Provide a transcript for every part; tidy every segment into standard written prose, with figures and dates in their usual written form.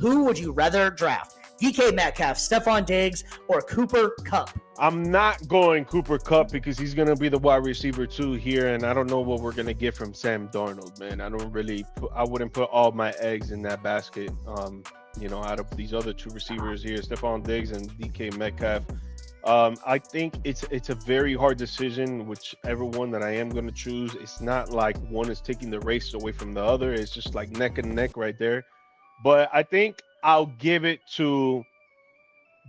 Who would you rather draft? DK Metcalf, Stephon Diggs, or Cooper Kupp? I'm not going Cooper Kupp because he's going to be the wide receiver 2 here, and I don't know what we're going to get from Sam Darnold, man. I wouldn't put all my eggs in that basket, out of these other 2 receivers here, Stephon Diggs and DK Metcalf. I think it's a very hard decision, whichever one that I am going to choose. It's not like one is taking the race away from the other. It's just like neck and neck right there. But I think I'll give it to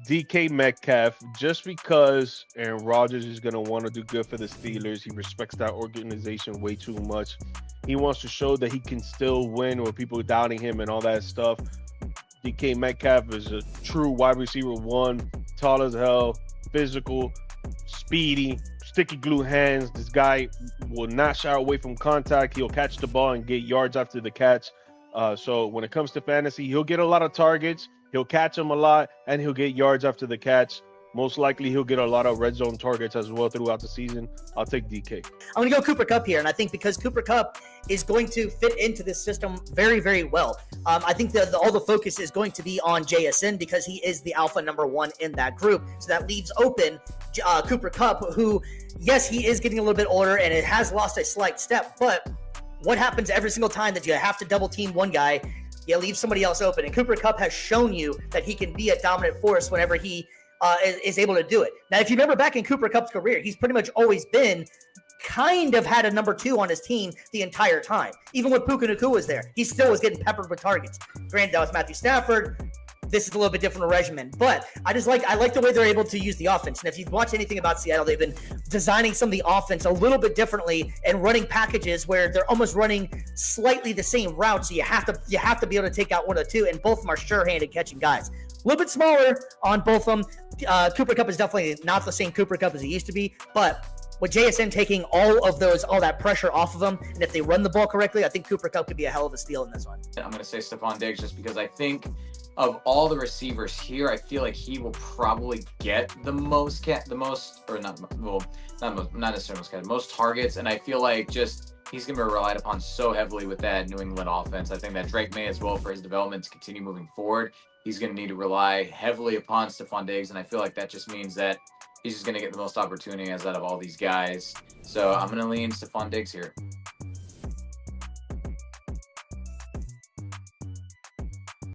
DK Metcalf just because Aaron Rodgers is going to want to do good for the Steelers. He respects that organization way too much. He wants to show that he can still win with people doubting him and all that stuff. DK Metcalf is a true wide receiver 1, tall as hell, physical, speedy, sticky glue hands. This guy will not shy away from contact. He'll catch the ball and get yards after the catch. So when it comes to fantasy, he'll get a lot of targets. He'll catch them a lot, and he'll get yards after the catch. Most likely, he'll get a lot of red zone targets as well throughout the season. I'll take DK. I'm going to go Cooper Kupp here, and I think because Cooper Kupp is going to fit into this system very, very well. I think that all the focus is going to be on JSN because he is the alpha number 1 in that group. So that leaves open Cooper Kupp, who, yes, he is getting a little bit older, and it has lost a slight step, but what happens every single time that you have to double team one guy? You leave somebody else open, and Cooper Kupp has shown you that he can be a dominant force whenever he is able to do it. Now, if you remember back in Cooper Kupp's career, he's pretty much always been kind of had a number 2 on his team the entire time. Even when Puka Nacua was there, he still was getting peppered with targets. Granted, that was Matthew Stafford. This is a little bit different regimen, but I like the way they're able to use the offense. And if you've watched anything about Seattle, they've been designing some of the offense a little bit differently and running packages where they're almost running slightly the same route. So you have to be able to take out one of the 2, and both of them are sure-handed catching guys. A little bit smaller on both of them. Cooper Kupp is definitely not the same Cooper Kupp as he used to be, but with JSN taking all that pressure off of them, and if they run the ball correctly, I think Cooper Kupp could be a hell of a steal in this one. I'm going to say Stephon Diggs just because I think of all the receivers here, I feel like he will probably get most targets, and I feel like just he's going to be relied upon so heavily with that New England offense. I think that Drake May as well for his development to continue moving forward. He's going to need to rely heavily upon Stephon Diggs, and I feel like that just means that he's just going to get the most opportunity out of all these guys. So I'm going to lean Stephon Diggs here.